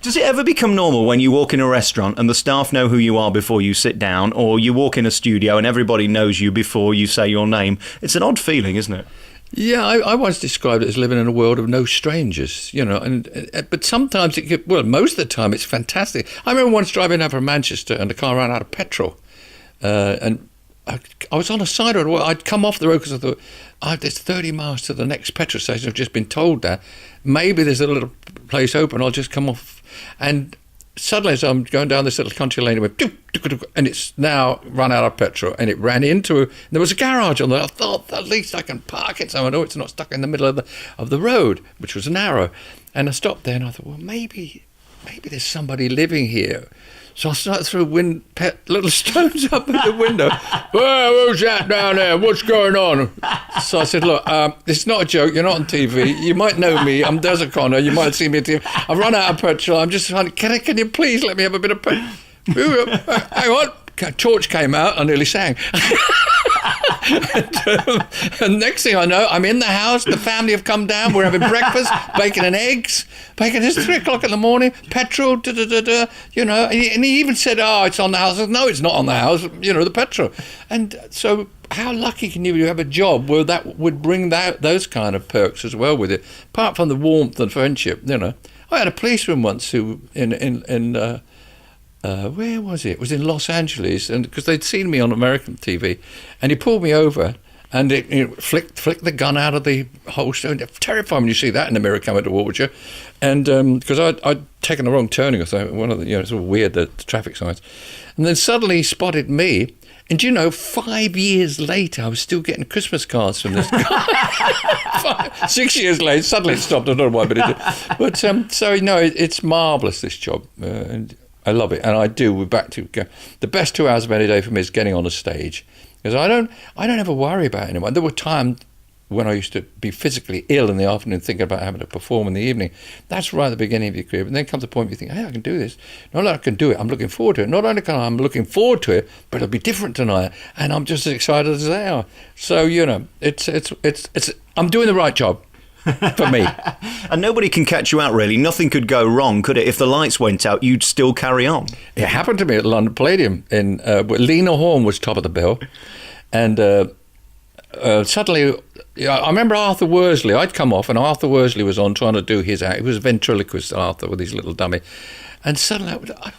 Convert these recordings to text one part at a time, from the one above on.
Does it ever become normal when you walk in a restaurant and the staff know who you are before you sit down, or you walk in a studio and everybody knows you before you say your name? It's an odd feeling, isn't it? Yeah, I once described it as living in a world of no strangers, but sometimes most of the time it's fantastic. I remember once driving out from Manchester and the car ran out of petrol, and I was on a side road. I'd come off the road because I thought, there's 30 miles to the next petrol station. I've just been told that. Maybe there's a little place open. I'll just come off. And suddenly, as I'm going down this little country lane, it went, and it's now run out of petrol. And it ran there was a garage on there. I thought, at least I can park it so I know it's not stuck in the middle of the road, which was narrow. And I stopped there and I thought, well, maybe there's somebody living here. So I started to throw little stones up at the window. Well, who's that down there? What's going on? So I said, look, it's not a joke. You're not on TV. You might know me. I'm Des O'Connor. You might have seen me on TV. I've run out of petrol. I'm just trying to, can you please let me have a bit of petrol? Hang on. A torch came out. I nearly sang. And next thing I know, I'm in the house. The family have come down. We're having breakfast, bacon and eggs. Bacon is 3 o'clock in the morning. Petrol, And he even said, it's on the house. I said, no, it's not on the house. The petrol. And so, how lucky can you have a job where that would bring those kind of perks as well with it, apart from the warmth and friendship. I had a policeman once who where was it? It was in Los Angeles, and because they'd seen me on American TV, and he pulled me over, and it flicked the gun out of the holster. And it's terrifying when you see that in America coming towards you, and because I'd taken the wrong turning or something, one of the it's all weird the traffic signs, and then suddenly he spotted me. And 5 years later, I was still getting Christmas cards from this guy. 6 years later, suddenly it stopped. I don't know why, but it did. But it's marvellous, this job. And I love it, and I do. We're back to the best 2 hours of any day for me is getting on a stage, because I don't ever worry about anyone. There were times when I used to be physically ill in the afternoon, thinking about having to perform in the evening. That's right at the beginning of your career. But then comes a point where you think, hey, I can do this. Not only I can do it, I'm looking forward to it. Not only can I'm looking forward to it, but it'll be different tonight, and I'm just as excited as they are. So it's I'm doing the right job. For me. And nobody can catch you out, really. Nothing could go wrong, could it? If the lights went out, you'd still carry on. It happened to me at London Palladium. Where Lena Horne was top of the bill. And suddenly, I remember Arthur Worsley. I'd come off, and Arthur Worsley was on trying to do his act. He was a ventriloquist, Arthur, with his little dummy. And suddenly,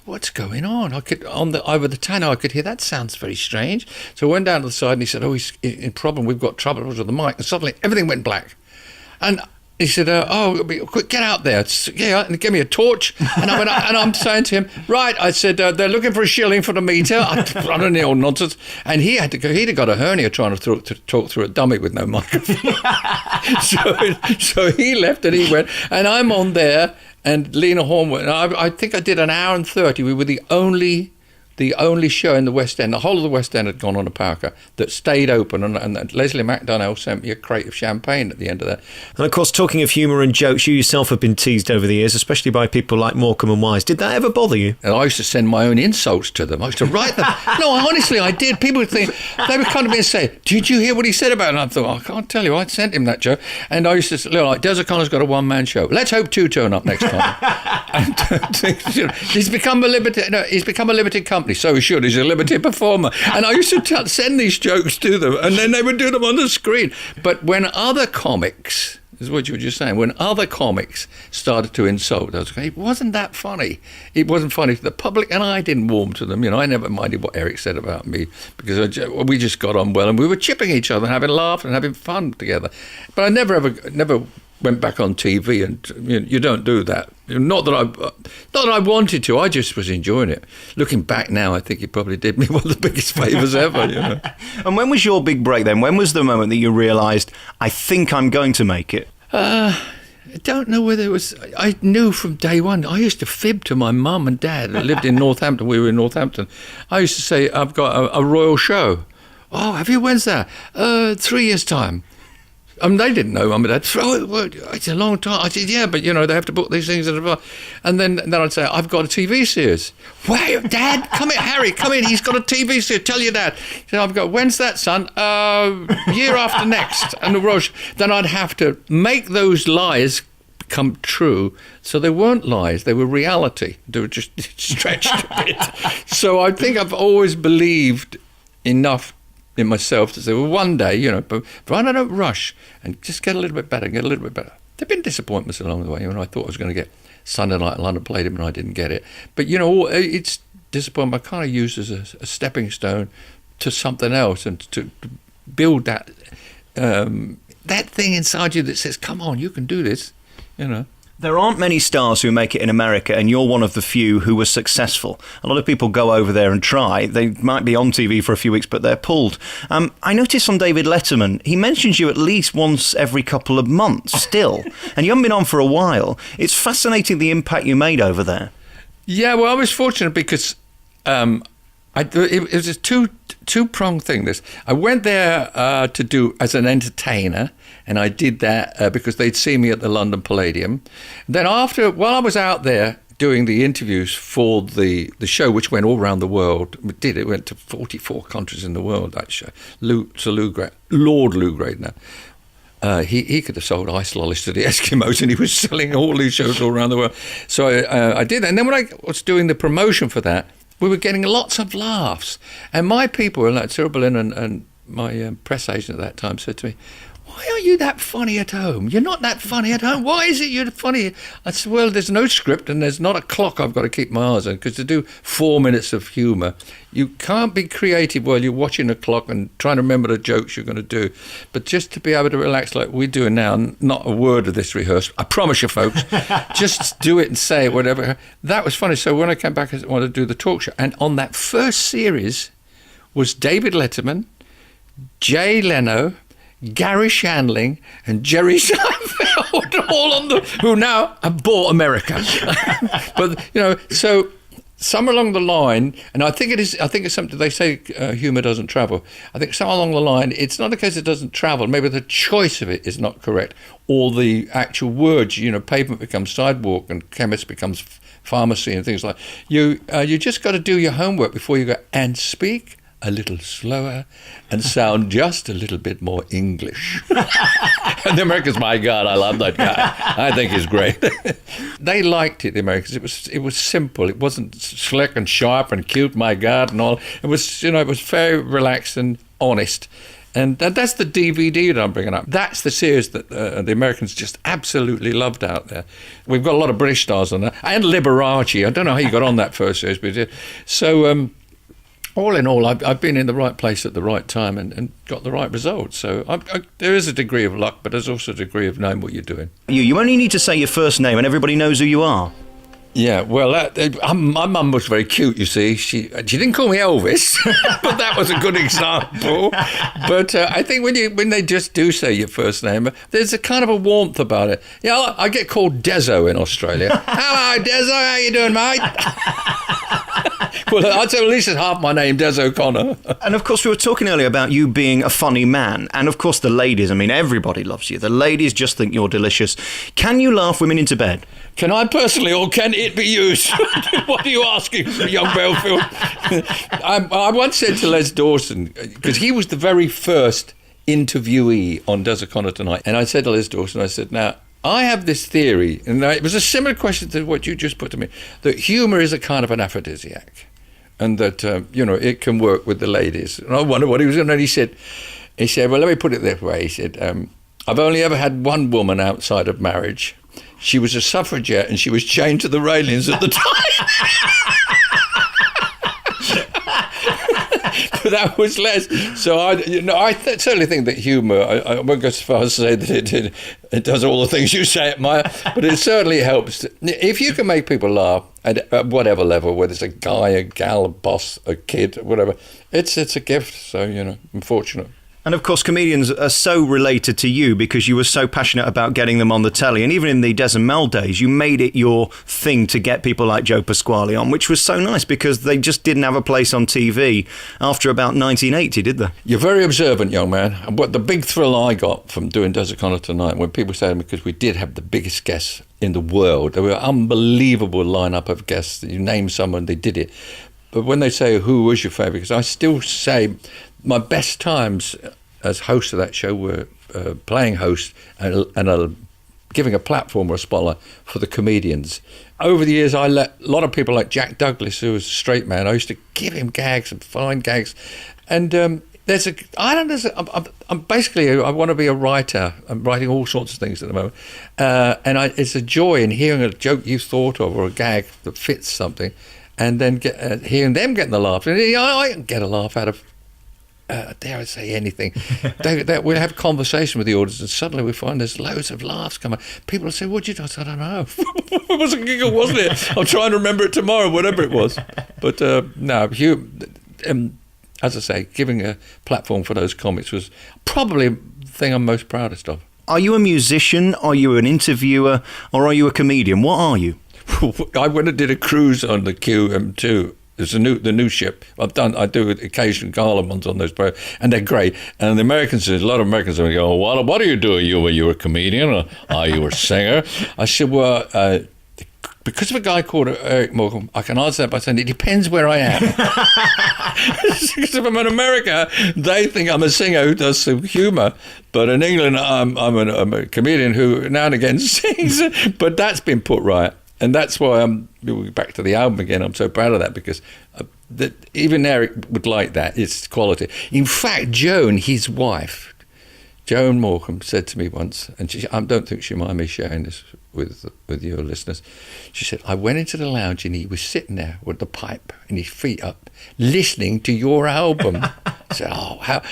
what's going on? Over the tannoy, I could hear, that sounds very strange. So I went down to the side, and he said, he's in problem. We've got trouble with the mic. And suddenly, everything went black. And he said, quick, get out there. And give me a torch. And I'm saying to him, right, I said, they're looking for a shilling for the meter. I don't know, nonsense. And he had to go, he'd have got a hernia trying to talk through a dummy with no microphone. so he left and he went. And I'm on there, and Lena Horne went. I think I did an hour and 30. We were the only show in the West End. The whole of the West End had gone on a power cut that stayed open, and Leslie McDonnell sent me a crate of champagne at the end of that. And of course, talking of humour and jokes, you yourself have been teased over the years, especially by people like Morecambe and Wise. Did that ever bother you? And I used to send my own insults to them. I used to write them. No, honestly, I did. People would think, they would come to me and say, did you hear what he said about it? And I thought, I can't tell you, I sent him that joke. And I used to say, like, Des O'Connor's got a one-man show. Let's hope 2 turn up next time. And, he's become a limited company, so he should. He's a limited performer. And I used to send these jokes to them, and then they would do them on the screen. But when other comics, this is what you were just saying, when other comics started to insult us, it wasn't that funny. It wasn't funny to the public, and I didn't warm to them. I never minded what Eric said about me, because we just got on well, and we were chipping each other, and having a laugh and having fun together. But I never went back on TV, and you don't do that. Not that I wanted to. I just was enjoying it. Looking back now, I think it probably did me one of the biggest favours ever. And when was your big break then? When was the moment that you realised, I think I'm going to make it? I don't know whether it was. I knew from day one. I used to fib to my mum and dad. I lived in Northampton. We were in Northampton. I used to say, I've got a royal show. Oh, have you? When's that? 3 years' time. They didn't know, Mum and Dad. It's a long time. I said, yeah, but, they have to book these things. And then I'd say, I've got a TV series. Wow, Dad, come in. Harry, come in. He's got a TV series. Tell your dad. So I've got, when's that, son? Year after next. And then I'd have to make those lies come true. So they weren't lies, they were reality. They were just stretched a bit. So I think I've always believed enough in myself to say, well, one day, you know, but I don't rush and just get a little bit better, get a little bit better. There have been disappointments along the way. You know, I thought I was going to get Sunday Night London Palladium and I didn't get it. But, you know, it's disappointment I kind of used as a stepping stone to something else and to build that that thing inside you that says, come on, you can do this, you know. There aren't many stars who make it in America, and you're one of the few who were successful. A lot of people go over there and try. They might be on TV for a few weeks, but they're pulled. I noticed on David Letterman, he mentions you at least once every couple of months still, and you haven't been on for a while. It's fascinating the impact you made over there. Yeah, well, I was fortunate because it was a two-pronged thing. I went there to do as an entertainer, and I did that because they'd seen me at the London Palladium. Then while I was out there doing the interviews for the show, which went all around the world, it went to 44 countries in the world, that show. Lord Lou Grade now. He could have sold ice lollies to the Eskimos, and he was selling all these shows all around the world. So I did that. And then when I was doing the promotion for that, we were getting lots of laughs. And my people, like Cyril Berlin and my press agent at that time, said to me, why are you that funny at home? You're not that funny at home. Why is it you're funny? I said, well, there's no script and there's not a clock I've got to keep my eyes on, because to do 4 minutes of humour, you can't be creative while you're watching a clock and trying to remember the jokes you're going to do. But just to be able to relax like we're doing now, not a word of this rehearsed, I promise you, folks, just do it and say it, whatever. That was funny. So when I came back, I wanted to do the talk show. And on that first series was David Letterman, Jay Leno, Gary Shandling and Jerry Seinfeld, all who now have bought America. But, you know, so somewhere along the line, and I think it's something they say, humour doesn't travel. I think somewhere along the line, it's not a case it doesn't travel. Maybe the choice of it is not correct, or the actual words. You know, pavement becomes sidewalk, and chemist becomes pharmacy, and things like. You just got to do your homework before you go and speak a little slower and sound just a little bit more English. And the Americans, my God, I love that guy. I think he's great. They liked it, the Americans. It was simple. It wasn't slick and sharp and cute, my God, and all. It was, you know, it was very relaxed and honest. And that's the DVD that I'm bringing up. That's the series that the Americans just absolutely loved out there. We've got a lot of British stars on that. And Liberace. I don't know how you got on that first series, but you did. So, all in all, I've been in the right place at the right time and got the right results. So there is a degree of luck, but there's also a degree of knowing what you're doing. You only need to say your first name and everybody knows who you are. Yeah, well, my mum was very cute, you see. She didn't call me Elvis, but that was a good example. But I think when they just do say your first name, there's a kind of a warmth about it. Yeah, I get called Dezo in Australia. Hello, Dezo, how you doing, mate? Well, I'd say at least it's half my name, Des O'Connor. And of course, we were talking earlier about you being a funny man. And of course, the ladies, I mean, everybody loves you. The ladies just think you're delicious. Can you laugh women into bed? Can I personally, or can it be used? What are you asking for, young Belfield? I once said to Les Dawson, because he was the very first interviewee on Des O'Connor Tonight, and I said to Les Dawson, I said, now, I have this theory, and it was a similar question to what you just put to me, that humour is a kind of an aphrodisiac, and that, you know, it can work with the ladies. And I wonder what he was going to do. He said, well, let me put it this way. He said, I've only ever had one woman outside of marriage. She was a suffragette, and she was chained to the railings at the time. But that was less. So I certainly think that humour, I won't go so far as to say that it does all the things you say, but it certainly helps. If you can make people laugh at whatever level, whether it's a guy, a gal, a boss, a kid, whatever, it's a gift. So, you know, I'm fortunate. And of course, comedians are so related to you because you were so passionate about getting them on the telly. And even in the Des and Mel days, you made it your thing to get people like Joe Pasquale on, which was so nice because they just didn't have a place on TV after about 1980, did they? You're very observant, young man. And what the big thrill I got from doing Des O'Connor Tonight, when people say to me, because we did have the biggest guests in the world, there were an unbelievable lineup of guests. You name someone, they did it. But when they say, who was your favourite? Because I still say my best times as host of that show were playing host and a giving a platform or a spotlight for the comedians. Over the years, I let a lot of people like Jack Douglas, who was a straight man, I used to give him gags and fine gags. And I'm basically, I want to be a writer. I'm writing all sorts of things at the moment. It's a joy in hearing a joke you've thought of or a gag that fits something, and then hearing them getting the laugh. And I can get a laugh out of, dare I say anything. We'll have a conversation with the audience, and suddenly we find there's loads of laughs coming. People will say, "What'd you do?" I said, "I don't know." It was a giggle, wasn't it? I'm trying to remember it tomorrow, whatever it was. But no, as I say, giving a platform for those comics was probably the thing I'm most proudest of. Are you a musician? Are you an interviewer? Or are you a comedian? What are you? I went and did a cruise on the QM2. It's the new ship. I do occasional gala ones on those programs, and they're great. And the Americans, a lot of Americans will go, "What are you doing? You a comedian? Or are you a singer?" I said, "Well, because of a guy called Eric Morecambe, I can answer that by saying it depends where I am." Because if I'm in America, they think I'm a singer who does some humour. But in England, I'm a comedian who now and again sings. But that's been put right. And that's why back to the album again. I'm so proud of that, because even Eric would like that. It's quality. In fact, Joan, his wife, Joan Morecambe, said to me once, and I don't think she mind me sharing this with your listeners. She said, "I went into the lounge and he was sitting there with the pipe and his feet up, listening to your album." I said,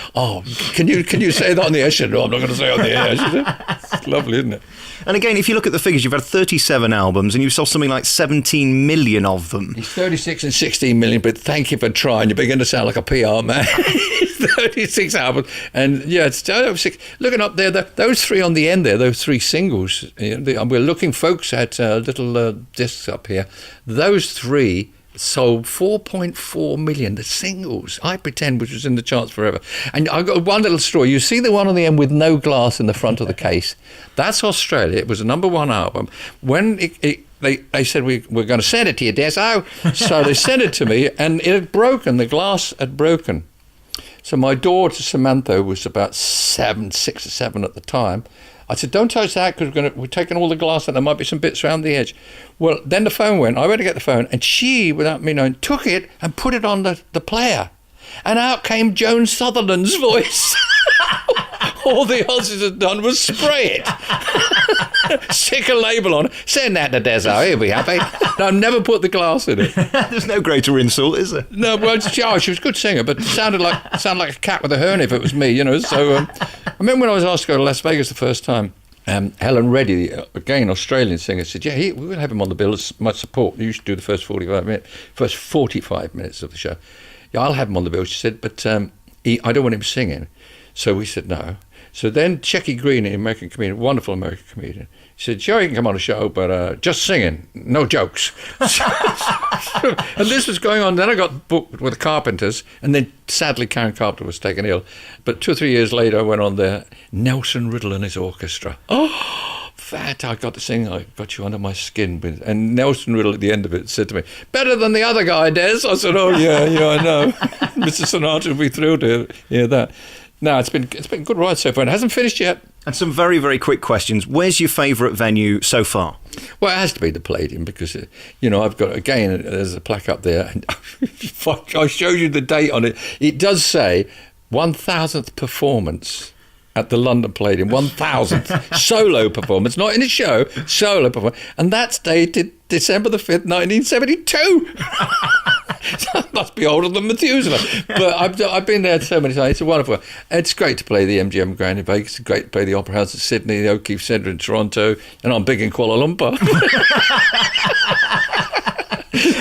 can you say that on the air? She said, "No, I'm not going to say it on the air." She said, "It's lovely, isn't it?" And again, if you look at the figures, you've had 37 albums and you sold something like 17 million of them. He's 36 and 16 million, but thank you for trying. You're beginning to sound like a PR man. 36 albums. And yeah, it's 6. Looking up there, those 3 on the end there, those 3 singles, we're looking, folks, at little discs up here. Those 3 sold 4.4 million, the singles, I Pretend, which was in the charts forever. And I've got one little story. You see the one on the end with no glass in the front of the case? That's Australia. It was a #1 album. When they said, we're going to send it to you, Deso. So they sent it to me, and it had broken. The glass had broken. So my daughter, Samantha, was about 6 or 7 at the time. I said, "Don't touch that, because we're taking all the glass out. There might be some bits around the edge." Well, then the phone went. I went to get the phone, and she, without me knowing, took it and put it on the player. And out came Joan Sutherland's voice. All the Aussies had done was spray it. Stick a label on it. Send that to Deso. He'll be happy. No, never put the glass in it. There's no greater insult, is there? No, well, she was a good singer, but sounded like a cat with a hernia if it was me, So I remember when I was asked to go to Las Vegas the first time, Helen Reddy, again Australian singer, said, "Yeah, we will have him on the bill as much support. You should do the first 45 minutes of the show." "Yeah, I'll have him on the bill." She said, "But I don't want him singing." So we said no. So then Checky Green, an American comedian, wonderful American comedian, he said, "Sure, you can come on the show, but just singing, no jokes." And this was going on. Then I got booked with the Carpenters, and then sadly Karen Carpenter was taken ill. But 2 or 3 years later, I went on there, Nelson Riddle and his orchestra. Oh, that I got to sing, "I Got You Under My Skin." And Nelson Riddle at the end of it said to me, "Better than the other guy, Des." I said, "Oh, yeah, I know." Mr. Sinatra would be thrilled to hear that. No, it's been a good ride so far. It hasn't finished yet. And some very, very quick questions. Where's your favourite venue so far? Well, it has to be the Palladium, because, I've got, again, there's a plaque up there. And I showed you the date on it. It does say 1,000th performance at the London Palladium. 1,000th solo performance, not in a show, solo performance. And that's dated December the 5th, 1972. That must be older than Methuselah. But I've been there so many times. It's wonderful. It's great to play the MGM Grand in Vegas. It's great to play the Opera House in Sydney, the O'Keefe Centre in Toronto, and I'm big in Kuala Lumpur.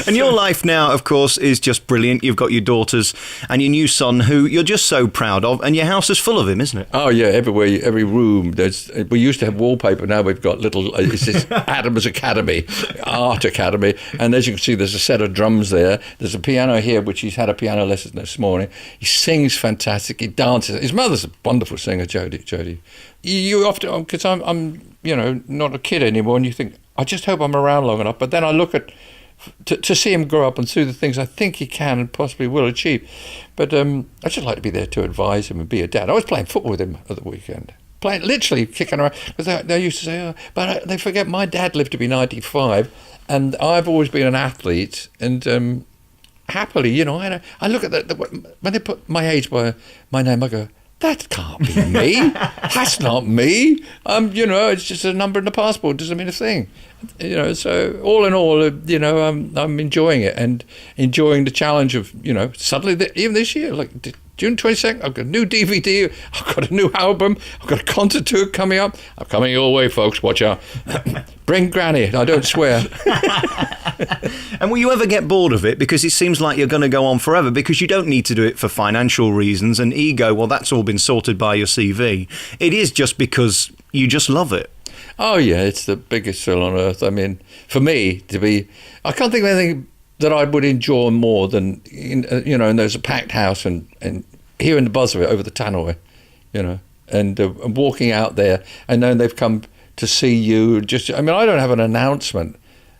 And your life now, of course, is just brilliant. You've got your daughters and your new son, who you're just so proud of, and your house is full of him, isn't it? Oh, yeah, everywhere, every room. We used to have wallpaper, now we've got little, it's this Adams Academy, Art Academy, and as you can see, there's a set of drums there. There's a piano here, which he's had a piano lesson this morning. He sings fantastic, he dances. His mother's a wonderful singer, Jodie. You often, because I'm not a kid anymore, and you think, I just hope I'm around long enough, but then I look at, to see him grow up and do the things I think he can and possibly will achieve. But I'd just like to be there to advise him and be a dad. I was playing football with him at the weekend. playing, literally kicking around. Because they used to say, oh, but they forget my dad lived to be 95, and I've always been an athlete, and happily, you know, I look at when they put my age by my name, I go, that can't be me. That's not me. You know, it's just a number in the passport. It doesn't mean a thing. You know, so all in all, you know, I'm enjoying it and enjoying the challenge of, you know, suddenly, even this year, like June 22nd, I've got a new DVD, I've got a new album, I've got a concert tour coming up. I'm coming your way, folks. Watch out. Bring Granny. I don't swear. And will you ever get bored of it? Because it seems like you're going to go on forever, because you don't need to do it for financial reasons and ego. Well, that's all been sorted by your CV. It is just because you just love it. Oh, yeah, it's the biggest thrill on earth. I mean, for me, I can't think of anything that I would enjoy more than, you know, and there's a packed house and hearing the buzz of it over the tannoy, you know, and walking out there and knowing they've come to see you. I mean, I don't have an announcement.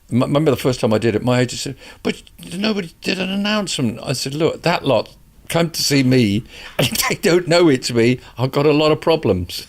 Remember the first time I did it, my agent said, but nobody did an announcement. I said, look, that lot come to see me, and if they don't know it's me, I've got a lot of problems.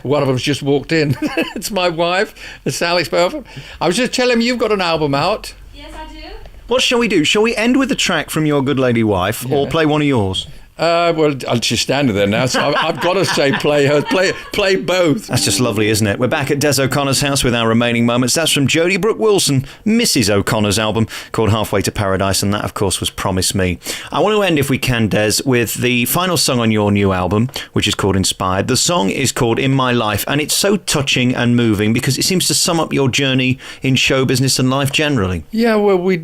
One of them's just walked in. It's my wife, it's Alex Belford. I was just telling him you've got an album out. Yes, I do. What shall we do? Shall we end with a track from your good lady wife, or play one of yours? Well, she's standing there now, so I've got to say play both. That's just lovely, isn't it? We're back at Des O'Connor's house with our remaining moments. That's from Jodie Brooke Wilson, Mrs. O'Connor's album called Halfway to Paradise, and that, of course, was Promise Me. I want to end, if we can, Des, with the final song on your new album, which is called Inspired. The song is called In My Life, and it's so touching and moving because it seems to sum up your journey in show business and life generally. Yeah, well, we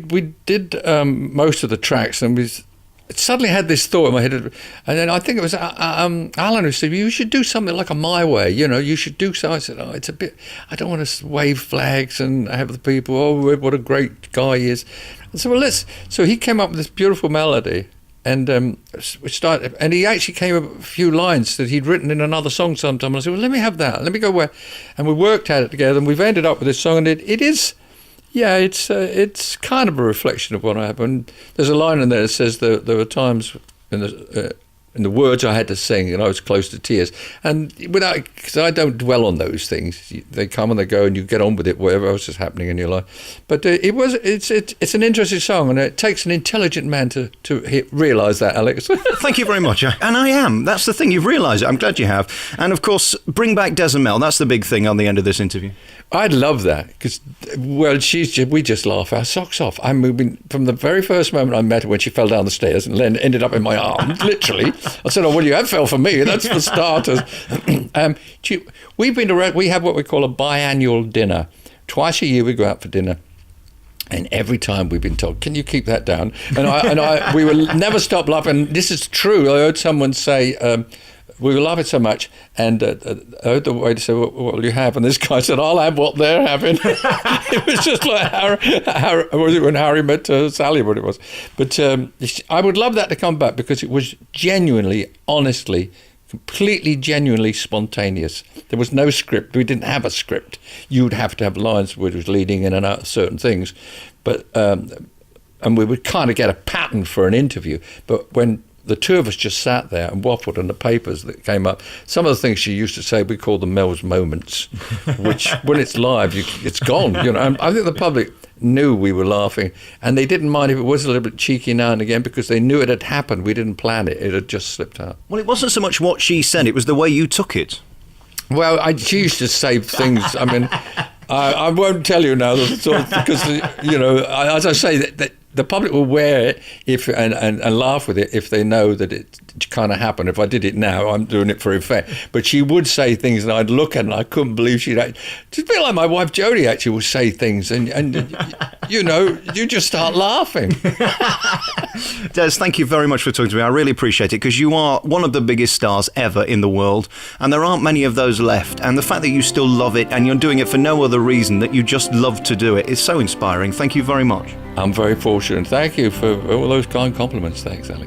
did most of the tracks, and we suddenly had this thought in my head, and then I think it was Alan who said, you should do something like a My Way, you know, you should do so. I said, it's a bit, I don't want to wave flags and have the people, oh, what a great guy he is. I said, well, so he came up with this beautiful melody, and we started, and he actually came up with a few lines that he'd written in another song sometime, and I said, well, let me have that, let me go where, and we worked at it together, and we've ended up with this song, and it is, yeah, it's kind of a reflection of what happened. There's a line in there that says there were times in the words I had to sing, and I was close to tears. And because I don't dwell on those things, they come and they go, and you get on with it, whatever else is happening in your life. But it's an interesting song, and it takes an intelligent man to realise that, Alex. Thank you very much. And I am. That's the thing. You've realised it. I'm glad you have. And of course, bring back Des and Mel. That's the big thing on the end of this interview. I'd love that because, well, we just laugh our socks off. I'm moving from the very first moment I met her when she fell down the stairs and then ended up in my arms, literally. I said, oh, well, you have fell for me. That's for starters. We've been around, we have what we call a biannual dinner. Twice a year we go out for dinner. And every time we've been told, can you keep that down? And we will never stop laughing. This is true. I heard someone say, we were laughing so much, and I heard the waiter say, what will you have? And this guy said, I'll have what they're having. It was just like Harry, was it when Harry met Sally, what it was. But I would love that to come back because it was genuinely, honestly, completely, genuinely spontaneous. There was no script. We didn't have a script. You'd have to have lines which was leading in and out of certain things. But and we would kind of get a pattern for an interview. But when the two of us just sat there and waffled on the papers that came up. Some of the things she used to say, we call them Mel's moments, which when it's live, it's gone. You know, and I think the public knew we were laughing, and they didn't mind if it was a little bit cheeky now and again because they knew it had happened. We didn't plan it; it had just slipped out. Well, it wasn't so much what she said; it was the way you took it. Well, she used to say things. I mean, I won't tell you now because you know, as I say that the public will wear it and laugh with it if they know that it kind of happened. If I did it now, I'm doing it for effect. But she would say things, and I'd look at it, and I couldn't believe she'd. It's a bit like my wife Jodie actually would say things, and you know, you just start laughing. Des, thank you very much for talking to me. I really appreciate it because you are one of the biggest stars ever in the world, and there aren't many of those left. And the fact that you still love it and you're doing it for no other reason that you just love to do it is so inspiring. Thank you very much. I'm very fortunate. Thank you for all those kind compliments. Thanks, Alex.